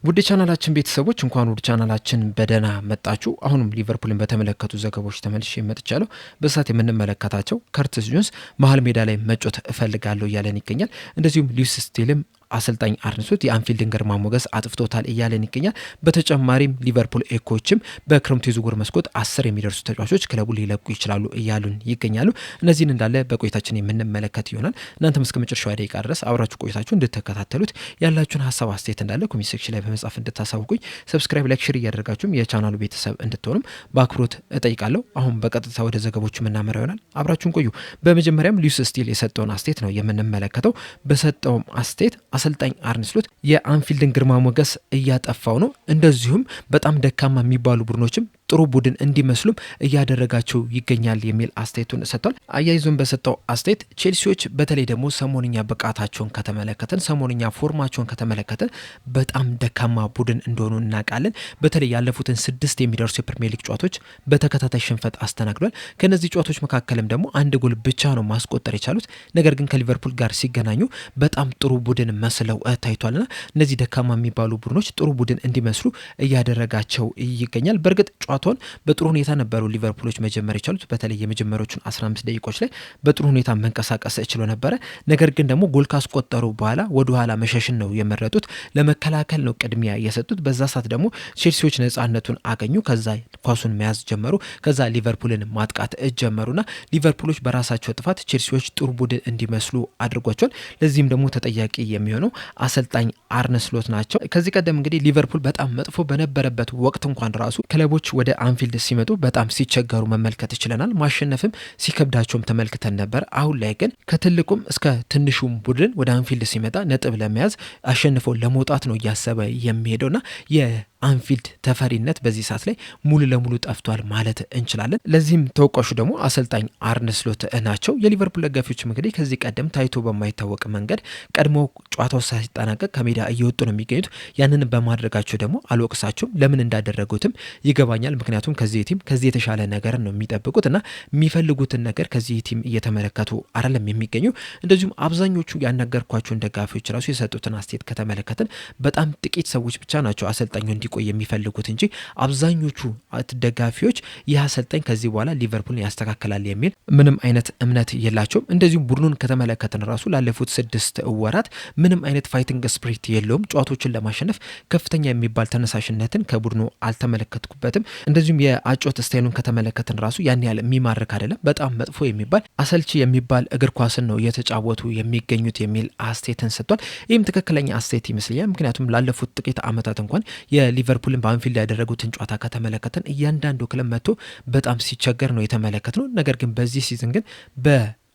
ውድ ቻናላችን ቤተሰቦች እንኳን ውድ ቻናላችን በደህና መጣችሁ። አሁንም ሊቨርፑልን በተመለከቱ ዘገባዎች ተመልሼ መጥቻለሁ። በሳት የምንመለከታቸው ከርቲስ ጆንስ መሀል ሜዳ ላይ መጮት እፈልጋለሁ እያለን ይገኛል። እንደዚሁም ሉዊስ ስቴልም አሰልጣኝ አርነ ስሎት የአንፊልድን ግርማ ሞገስ አጥፍቶታል እያለን ይገኛል። በተጨማሪም ሊቨርፑል ኤኮችም በክረምቱ የዝውውር መስኮት 10 የሚደርሱ ተጫዋቾች ክለቡ ሊለቁ ይችላሉ እያሉን ይገኛሉ። እነዚህን እንዳለ በቆይታችን የምንመለከት ይሆናል። እናንተም እስከ መጨረሻው ደቂቃ ድረስ አብራችሁ ቆይታችሁ እንድትከታተሉት ያላችሁን ሀሳብ አስተያየት እንዳለ ኮሜንት ሴክሽን ላይ በመጻፍ እንድታሳውቁኝ፣ ሰብስክራይብ፣ ላይክ፣ ሼር እያደረጋችሁም የቻናሉ ቤተሰብ እንድትሆኑም በአክብሮት እጠይቃለሁ። አሁን በቀጥታ ወደ ዘገቦቹ የምናመራ ይሆናል። አብራችሁን ቆዩ። በመጀመሪያም ሉዊስ ስቴል የሰጠውን አስተያየት ነው የምንመለከተው። በሰጠውም አስተያየት አሰልጣኝ አርነ ስሎት የአንፊልድን ግርማ ሞገስ እያጠፋው ነው፣ እንደዚሁም በጣም ደካማ የሚባሉ ቡድኖችም ጥሩ ቡድን እንዲመስሉም እያደረጋቸው ይገኛል የሚል አስተያየቱን ሰጥቷል። አያይዞን በሰጠው አስተያየት ቼልሲዎች በተለይ ደግሞ ሰሞንኛ ብቃታቸውን ከተመለከተን፣ ሰሞንኛ ፎርማቸውን ከተመለከተን በጣም ደካማ ቡድን እንደሆኑ እናውቃለን። በተለይ ያለፉትን 6 የሚደርሱ የፕሪሚየር ሊግ ጨዋታዎች በተከታታይ ሽንፈት አስተናግዷል። ከነዚህ ጨዋታዎች መካከልም ደግሞ 1 ጎል ብቻ ነው ማስቆጠር የቻሉት። ነገር ግን ከሊቨርፑል ጋር ሲገናኙ በጣም ጥሩ ቡድን መስለው ታይቷልና እነዚህ ደካማ የሚባሉ ቡድኖች ጥሩ ቡድን እንዲመስሉ እያደረጋቸው ይገኛል። በእርግጥ ጨዋታውን በጥሩ ሁኔታ ነበሩ ሊቨርፑሎች መጀመር የቻሉት። በተለይ የመጀመሪያዎቹን 15 ደቂቃዎች ላይ በጥሩ ሁኔታ መንቀሳቀስ ችሎ ነበረ። ነገር ግን ደግሞ ጎል ካስቆጠሩ በኋላ ወደ ኋላ መሸሽን ነው የመረጡት። ለመከላከል ነው ቅድሚያ የሰጡት። በዛ ሰዓት ደግሞ ቼልሲዎች ነጻነቱን አገኙ። ከዛ ኳሱን መያዝ ጀመሩ። ከዛ ሊቨርፑልን ማጥቃት ጀመሩና ሊቨርፑሎች በራሳቸው ጥፋት ቼልሲዎች ጥሩ ቡድን እንዲመስሉ አድርጓቸዋል። ለዚህም ደግሞ ተጠያቂ የሚሆነው አሰልጣኝ አርነ ስሎት ናቸው። ከዚህ ቀደም እንግዲህ ሊቨርፑል በጣም መጥፎ በነበረበት ወቅት እንኳን ራሱ ክለቦች ወደ አንፊልድ ሲመጡ በጣም ሲቸገሩ መመልከት ይችለናል። ማሸነፍም ሲከብዳቸውም ተመልክተን ነበር። አሁን ላይ ግን ከትልቁም እስከ ትንሹም ቡድን ወደ አንፊልድ ሲመጣ ነጥብ ለመያዝ አሸንፎ ለመውጣት ነው እያሰበ የሚሄደውና አንፊልድ ተፈሪነት በዚህ ሰዓት ላይ ሙሉ ለሙሉ ጠፍቷል ማለት እንችላለን። ለዚህም ተወቃሹ ደግሞ አሰልጣኝ አርነ ስሎት ናቸው። የሊቨርፑል ደጋፊዎች እንግዲህ ከዚህ ቀደም ታይቶ በማይታወቅ መንገድ ቀድሞ ጨዋታው ሳይጠናቀቅ ከሜዳ እየወጡ ነው የሚገኙት። ያንን በማድረጋቸው ደግሞ አልወቅሳቸውም። ለምን እንዳደረጉትም ይገባኛል። ምክንያቱም ከዚህ ቲም ከዚህ የተሻለ ነገር ነው የሚጠብቁት እና የሚፈልጉትን ነገር ከዚህ ቲም እየተመለከቱ አይደለም የሚገኙ። እንደዚሁም አብዛኞቹ ያናገርኳቸውን ደጋፊዎች ራሱ የሰጡትን አስተያየት ከተመለከትን በጣም ጥቂት ሰዎች ብቻ ናቸው አሰልጣኙ እንዲቆይ የሚፈልጉት እንጂ አብዛኞቹ ደጋፊዎች ይህ አሰልጣኝ ከዚህ በኋላ ሊቨርፑልን ያስተካክላል የሚል ምንም አይነት እምነት የላቸውም። እንደዚሁም ቡድኑን ከተመለከትን ራሱ ላለፉት 6 ወራት ምንም አይነት ፋይቲንግ ስፕሪት የለውም። ጨዋታዎችን ለማሸነፍ ከፍተኛ የሚባል ተነሳሽነትን ከቡድኑ አልተመለከትኩበትም። እንደዚሁም የአጮት ስታይሉን ከተመለከትን ራሱ ያን ያህል የሚማርክ አይደለም። በጣም መጥፎ የሚባል አሰልቺ የሚባል እግር ኳስን ነው እየተጫወቱ የሚገኙት የሚል አስተያየትን ሰጥቷል። ይህም ትክክለኛ አስተያየት ይመስለኛል። ምክንያቱም ላለፉት ጥቂት ዓመታት እንኳን ሊቨርፑልን በአንፊልድ ያደረጉትን ጨዋታ ከተመለከተን እያንዳንዱ ክለብ መጥቶ በጣም ሲቸገር ነው የተመለከት ነው። ነገር ግን በዚህ ሲዝን ግን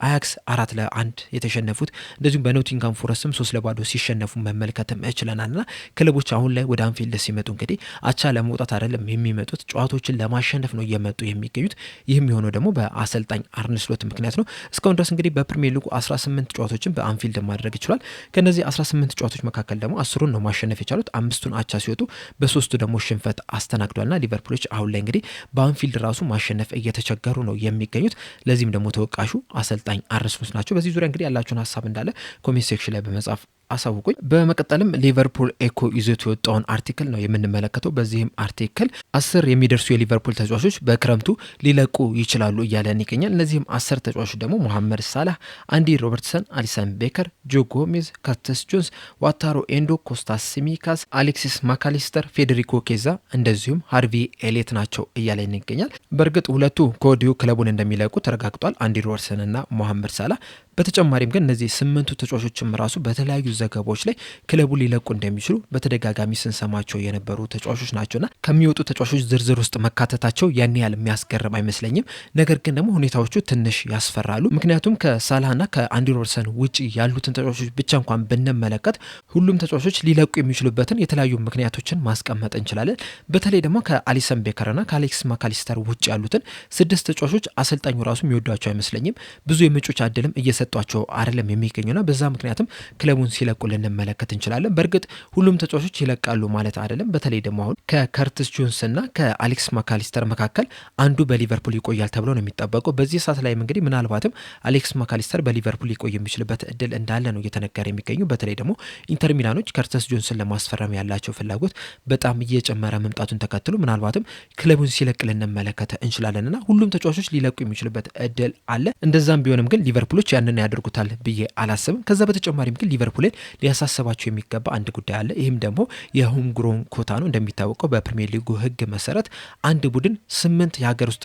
አያክስ 4-1 የተሸነፉት እንደዚሁም በኖቲንጋም ፎረስትም 3-0 ሲሸነፉ መመልከትም እችለናልና ክለቦች አሁን ላይ ወደ አንፊልድ ሲመጡ እንግዲህ አቻ ለመውጣት አይደለም የሚመጡት፣ ጨዋታዎችን ለማሸነፍ ነው እየመጡ የሚገኙት። ይህም የሆነው ደግሞ በአሰልጣኝ አርነ ስሎት ምክንያት ነው። እስካሁን ድረስ እንግዲህ በፕሪሚየር ሊጉ 18 ጨዋታዎችን በአንፊልድ ማድረግ ይችላል። ከነዚህ 18 ጨዋታዎች መካከል ደግሞ 10ን ነው ማሸነፍ የቻሉት። 5ቱን አቻ ሲወጡ በ3ቱ ደግሞ ሽንፈት አስተናግዷልና ሊቨርፑሎች አሁን ላይ እንግዲህ በአንፊልድ ራሱ ማሸነፍ እየተቸገሩ ነው የሚገኙት። ለዚህም ደግሞ ተወቃሹ አሰልጣኝ አርነ ስሎት ናቸው። በዚህ ዙሪያ እንግዲህ ያላችሁን ሀሳብ እንዳለ ኮሜንት ሴክሽን ላይ በመጻፍ አሳውቁኝ። በመቀጠልም ሊቨርፑል ኤኮ ይዞት የወጣውን አርቲክል ነው የምንመለከተው። በዚህም አርቲክል 10 የሚደርሱ የሊቨርፑል ተጫዋቾች በክረምቱ ሊለቁ ይችላሉ እያለን ይገኛል። እነዚህም 10 ተጫዋቾች ደግሞ ሞሐመድ ሳላህ፣ አንዲ ሮበርትሰን፣ አሊሰን ቤከር፣ ጆ ጎሜዝ፣ ከርቲስ ጆንስ፣ ዋታሮ ኤንዶ፣ ኮስታስ ሲሚካስ፣ አሌክሲስ ማካሊስተር፣ ፌዴሪኮ ኬዛ እንደዚሁም ሃርቪ ኤሌት ናቸው እያለን ይገኛል። በእርግጥ ሁለቱ ከወዲሁ ክለቡን እንደሚለቁ ተረጋግጧል፣ አንዲ ሮበርትሰን እና ሞሐመድ ሳላህ። በተጨማሪም ግን እነዚህ 8ቱ ተጫዋቾችም ራሱ በተለያዩ ዘገባዎች ላይ ክለቡ ሊለቁ እንደሚችሉ በተደጋጋሚ ስንሰማቸው የነበሩ ተጫዋቾች ናቸውና ከሚወጡ ተጫዋቾች ዝርዝር ውስጥ መካተታቸው ያን ያህል የሚያስገርም አይመስለኝም። ነገር ግን ደግሞ ሁኔታዎቹ ትንሽ ያስፈራሉ። ምክንያቱም ከሳላህና ከአንዲ ሮበርትሰን ውጭ ያሉትን ተጫዋቾች ብቻ እንኳን ብንመለከት ሁሉም ተጫዋቾች ሊለቁ የሚችሉበትን የተለያዩ ምክንያቶችን ማስቀመጥ እንችላለን። በተለይ ደግሞ ከአሊሰን ቤከርና ከአሌክስ ማካሊስተር ውጭ ያሉትን 6 ተጫዋቾች አሰልጣኙ ራሱ የሚወዷቸው አይመስለኝም። ብዙ የመጮች አድልም እየሰጠ እየሰጧቸው አይደለም የሚገኙና በዛ ምክንያትም ክለቡን ሲለቁ ልንመለከት እንችላለን። በእርግጥ ሁሉም ተጫዋቾች ይለቃሉ ማለት አይደለም። በተለይ ደግሞ አሁን ከከርቲስ ጆንስ እና ከአሌክስ ማካሊስተር መካከል አንዱ በሊቨርፑል ይቆያል ተብሎ ነው የሚጠበቀው። በዚህ ሰዓት ላይ እንግዲህ ምናልባትም አሌክስ ማካሊስተር በሊቨርፑል ሊቆይ የሚችልበት እድል እንዳለ ነው እየተነገረ የሚገኙ። በተለይ ደግሞ ኢንተር ሚላኖች ከርቲስ ጆንስን ለማስፈረም ያላቸው ፍላጎት በጣም እየጨመረ መምጣቱን ተከትሎ ምናልባትም ክለቡን ሲለቅ ልንመለከት እንችላለንና ሁሉም ተጫዋቾች ሊለቁ የሚችልበት እድል አለ። እንደዛም ቢሆንም ግን ሊቨርፑሎች ያንን ያደርጉታል ብዬ አላስብም። ከዛ በተጨማሪም ግን ሊቨርፑልን ሊያሳስባቸው የሚገባ አንድ ጉዳይ አለ። ይህም ደግሞ የሆም ግሮን ኮታ ነው። እንደሚታወቀው በፕሪሚየር ሊጉ ሕግ መሰረት አንድ ቡድን 8 የሀገር ውስጥ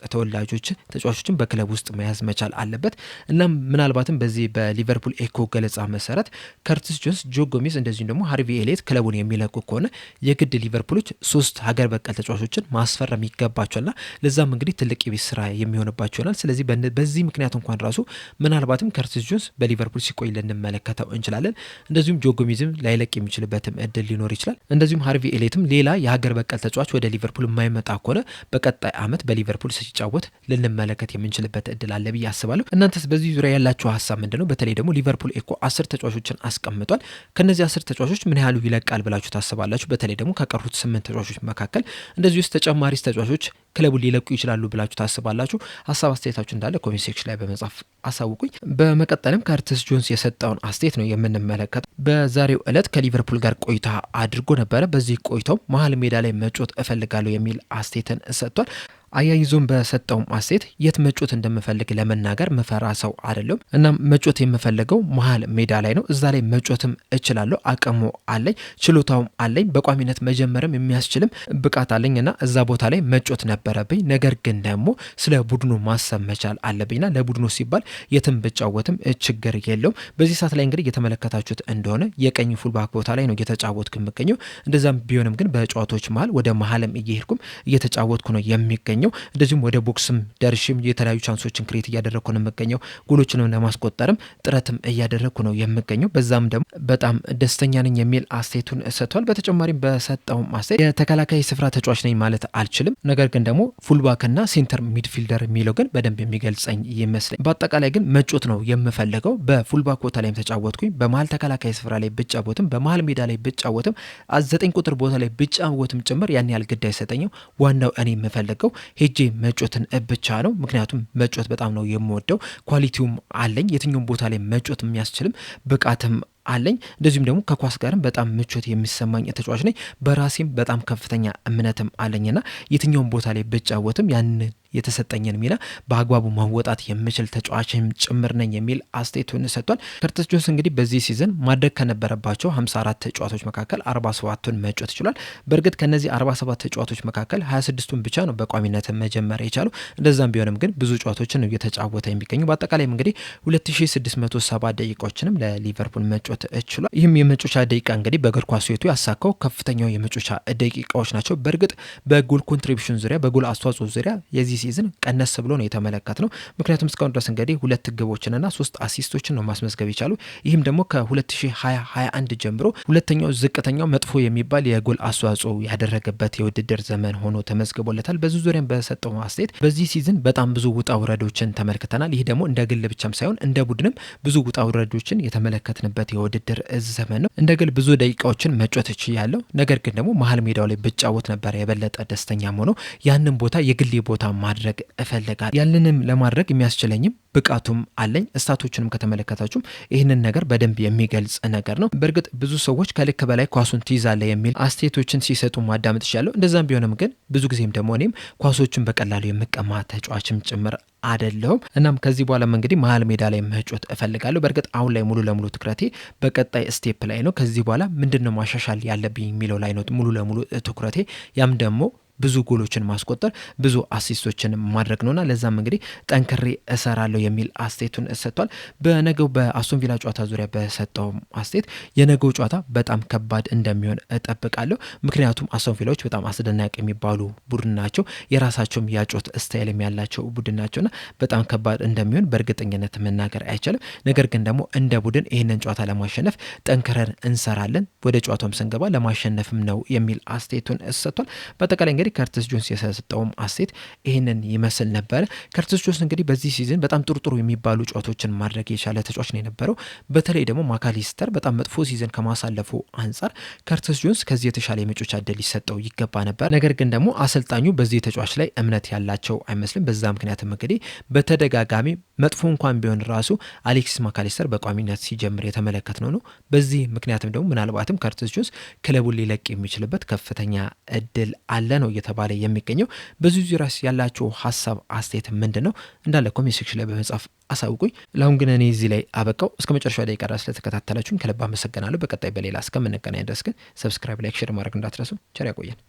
ተጫዋቾችን በክለብ ውስጥ መያዝ መቻል አለበት። እናም ምናልባትም በዚህ በሊቨርፑል ኤኮ ገለጻ መሰረት ከርቲስ ጆንስ፣ ጆ ጎሜዝ እንደዚሁም ደግሞ ሃርቪ ኤሊየት ክለቡን የሚለቁ ከሆነ የግድ ሊቨርፑሎች 3 ሀገር በቀል ተጫዋቾችን ማስፈረም ይገባቸዋልና ለዛም እንግዲህ ትልቅ የቤት ስራ የሚሆንባቸው ይሆናል። ስለዚህ በዚህ ምክንያት እንኳን ራሱ ምናልባትም ከርቲስ ጆንስ በሊቨርፑል ሲቆይ ልንመለከተው እንችላለን። እንደዚሁም ጆ ጎሜዝም ላይለቅ የሚችልበትም እድል ሊኖር ይችላል። እንደዚሁም ሃርቪ ኤሊየትም ሌላ የሀገር በቀል ተጫዋች ወደ ሊቨርፑል የማይመጣ ከሆነ በቀጣይ ዓመት በሊቨርፑል ሲጫወት ልንመለከት የምንችልበት እድል አለ ብዬ አስባለሁ። እናንተስ በዚህ ዙሪያ ያላችሁ ሀሳብ ምንድነው? በተለይ ደግሞ ሊቨርፑል ኤኮ 10 ተጫዋቾችን አስቀምጧል። ከነዚህ 10 ተጫዋቾች ምን ያህሉ ይለቃል ብላችሁ ታስባላችሁ? በተለይ ደግሞ ከቀሩት 8 ተጫዋቾች መካከል እንደዚህ ውስጥ ተጨማሪ ተጫዋቾች ክለቡን ሊለቁ ይችላሉ ብላችሁ ታስባላችሁ? ሀሳብ አስተያየታችሁ እንዳለ ኮሜንት ሴክሽን ላይ በመጻፍ አሳውቁኝ። በመቀጠልም ከርቲስ ጆንስ የሰጠውን አስተያየት ነው የምንመለከተው። በዛሬው ዕለት ከሊቨርፑል ጋር ቆይታ አድርጎ ነበረ። በዚህ ቆይታው መሀል ሜዳ ላይ መጫወት እፈልጋለሁ የሚል አስተያየትን ሰጥቷል። አያይዞም በሰጠውም አስተያየት የት መጮት እንደምፈልግ ለመናገር መፈራ ሰው አይደለም። እናም መጮት የምፈልገው መሀል ሜዳ ላይ ነው። እዛ ላይ መጮትም እችላለሁ፣ አቅሙ አለኝ፣ ችሎታውም አለኝ፣ በቋሚነት መጀመርም የሚያስችልም ብቃት አለኝ እና እዛ ቦታ ላይ መጮት ነበረብኝ። ነገር ግን ደግሞ ስለ ቡድኑ ማሰብ መቻል አለብኝና ለቡድኑ ሲባል የትም ብጫወትም ችግር የለውም። በዚህ ሰዓት ላይ እንግዲህ እየተመለከታችሁት እንደሆነ የቀኝ ፉልባክ ቦታ ላይ ነው እየተጫወትኩ የምገኘው። እንደዛም ቢሆንም ግን በጨዋታዎች መሀል ወደ መሀልም እየሄድኩም እየተጫወትኩ ነው የሚገኘው። እንደዚሁም ወደ ቦክስም ደርሽም የተለያዩ ቻንሶችን ክሬት እያደረግኩ ነው የምገኘው። ጎሎችንም ለማስቆጠርም ጥረትም እያደረግኩ ነው የምገኘው። በዛም ደግሞ በጣም ደስተኛ ነኝ የሚል አስተያየቱን ሰጥቷል። በተጨማሪም በሰጠውም አስተያየት የተከላካይ ስፍራ ተጫዋች ነኝ ማለት አልችልም፣ ነገር ግን ደግሞ ፉልባክና ሴንተር ሚድፊልደር የሚለው ግን በደንብ የሚገልጸኝ ይመስለኝ። በአጠቃላይ ግን መጮት ነው የምፈልገው። በፉልባክ ቦታ ላይም ተጫወትኩኝ፣ በመሀል ተከላካይ ስፍራ ላይ ብጫወትም፣ በመሀል ሜዳ ላይ ብጫወትም፣ 9 ቁጥር ቦታ ላይ ብጫወትም ጭምር ያን ያህል ግድ አይሰጠኝም። ዋናው እኔ የምፈልገው ሄጄ መጮትን ብቻ ነው። ምክንያቱም መጮት በጣም ነው የምወደው፣ ኳሊቲውም አለኝ፣ የትኛውም ቦታ ላይ መጮት የሚያስችልም ብቃትም አለኝ። እንደዚሁም ደግሞ ከኳስ ጋርም በጣም ምቾት የሚሰማኝ ተጫዋች ነኝ። በራሴም በጣም ከፍተኛ እምነትም አለኝና የትኛውም ቦታ ላይ ብጫወትም ያንን የተሰጠኝን ሚና በአግባቡ ማወጣት የምችል ተጫዋችም ጭምር ነኝ የሚል አስተያየቱን ሰጥቷል። ከርቲስ ጆንስ እንግዲህ በዚህ ሲዝን ማድረግ ከነበረባቸው 54 ጨዋታዎች መካከል 47ቱን መጮት ይችላል። በእርግጥ ከነዚህ 47 ጨዋታዎች መካከል 26ቱን ብቻ ነው በቋሚነት መጀመር የቻለው። እንደዛም ቢሆንም ግን ብዙ ጨዋታዎችን ነው እየተጫወተ የሚገኙ። በአጠቃላይ እንግዲህ 2670 ደቂቃዎችንም ለሊቨርፑል መጮት ችሏል። ይህም የመጮቻ ደቂቃ እንግዲህ በእግር ኳስ ሕይወቱ ያሳካው ከፍተኛው የመጮቻ ደቂቃዎች ናቸው። በእርግጥ በጎል ኮንትሪቢሽን ዙሪያ በጎል አስተዋጽኦ ዙሪያ የዚህ ሲዝን ቀነስ ብሎ ነው የተመለከት ነው። ምክንያቱም እስካሁን ድረስ እንግዲህ 2 ግቦችንና 3 አሲስቶችን ነው ማስመዝገብ የቻሉ። ይህም ደግሞ ከ2020-21 ጀምሮ ሁለተኛው ዝቅተኛው መጥፎ የሚባል የጎል አስተዋጽኦ ያደረገበት የውድድር ዘመን ሆኖ ተመዝግቦለታል። በዚህ ዙሪያም በሰጠው አስተያየት በዚህ ሲዝን በጣም ብዙ ውጣ ውረዶችን ተመልክተናል። ይህ ደግሞ እንደ ግል ብቻም ሳይሆን እንደ ቡድንም ብዙ ውጣ ውረዶችን የተመለከትንበት የውድድር ዘመን ነው። እንደ ግል ብዙ ደቂቃዎችን መጮት እችላለሁ፣ ነገር ግን ደግሞ መሀል ሜዳው ላይ ብጫወት ነበር የበለጠ ደስተኛ ሆኖ ያንን ቦታ የግሌ ቦታ ማድረግ እፈልጋለሁ። ያንንም ለማድረግ የሚያስችለኝም ብቃቱም አለኝ። ስታቶችንም ከተመለከታችሁም ይህንን ነገር በደንብ የሚገልጽ ነገር ነው። በእርግጥ ብዙ ሰዎች ከልክ በላይ ኳሱን ትይዛለህ የሚል አስተያየቶችን ሲሰጡ ማዳመጥ ይችላለሁ። እንደዛም ቢሆንም ግን ብዙ ጊዜም ደግሞ እኔም ኳሶችን በቀላሉ የምቀማ ተጫዋችም ጭምር አይደለሁም። እናም ከዚህ በኋላ እንግዲህ መሀል ሜዳ ላይ መጮት እፈልጋለሁ። በእርግጥ አሁን ላይ ሙሉ ለሙሉ ትኩረቴ በቀጣይ ስቴፕ ላይ ነው። ከዚህ በኋላ ምንድነው ማሻሻል ያለብኝ የሚለው ላይ ነው ሙሉ ለሙሉ ትኩረቴ። ያም ደግሞ ብዙ ጎሎችን ማስቆጠር፣ ብዙ አሲስቶችን ማድረግ ነውና ለዛም እንግዲህ ጠንክሬ እሰራለሁ የሚል አስተያየቱን ሰጥቷል። በነገው በአስቶን ቪላ ጨዋታ ዙሪያ በሰጠው አስተያየት የነገው ጨዋታ በጣም ከባድ እንደሚሆን እጠብቃለሁ። ምክንያቱም አስቶን ቪላዎች በጣም አስደናቂ የሚባሉ ቡድን ናቸው። የራሳቸውም ያጮት ስታይልም ያላቸው ቡድን ናቸውና በጣም ከባድ እንደሚሆን በእርግጠኝነት መናገር አይቻልም። ነገር ግን ደግሞ እንደ ቡድን ይህንን ጨዋታ ለማሸነፍ ጠንክረን እንሰራለን፣ ወደ ጨዋታውም ስንገባ ለማሸነፍም ነው የሚል አስተያየቱን ሰጥቷል። በአጠቃላይ እንግዲህ ከርቲስ ጆንስ የሰጠውም አስተያየት ይህንን ይመስል ነበረ። ከርቲስ ጆንስ እንግዲህ በዚህ ሲዝን በጣም ጥሩ የሚባሉ ጨዋታዎችን ማድረግ የቻለ ተጫዋች ነው የነበረው። በተለይ ደግሞ ማካሊስተር በጣም መጥፎ ሲዝን ከማሳለፉ አንጻር ከርቲስ ጆንስ ከዚህ የተሻለ የመጮቻ እድል ሊሰጠው ይገባ ነበር። ነገር ግን ደግሞ አሰልጣኙ በዚህ ተጫዋች ላይ እምነት ያላቸው አይመስልም። በዛ ምክንያትም እንግዲህ በተደጋጋሚ መጥፎ እንኳን ቢሆን ራሱ አሌክሲስ ማካሊስተር በቋሚነት ሲጀምር የተመለከትነው ነው። በዚህ ምክንያትም ደግሞ ምናልባትም ከርቲስ ጆንስ ክለቡን ሊለቅ የሚችልበት ከፍተኛ እድል አለ ነው እየተባለ የሚገኘው። በዚህ ዙሪያ ያላችሁ ሀሳብ አስተያየት ምንድን ነው? እንዳለ ኮሜንት ሴክሽን ላይ በመጻፍ አሳውቁኝ። ለአሁን ግን እኔ እዚህ ላይ አበቃው። እስከ መጨረሻው ደቂቃ ድረስ ስለተከታተላችሁኝ ከልብ አመሰግናለሁ። በቀጣይ በሌላ እስከምንገናኝ ድረስ ግን ሰብስክራይብ፣ ላይክ፣ ሼር ማድረግ እንዳትረሱ። ቸር ያቆየን።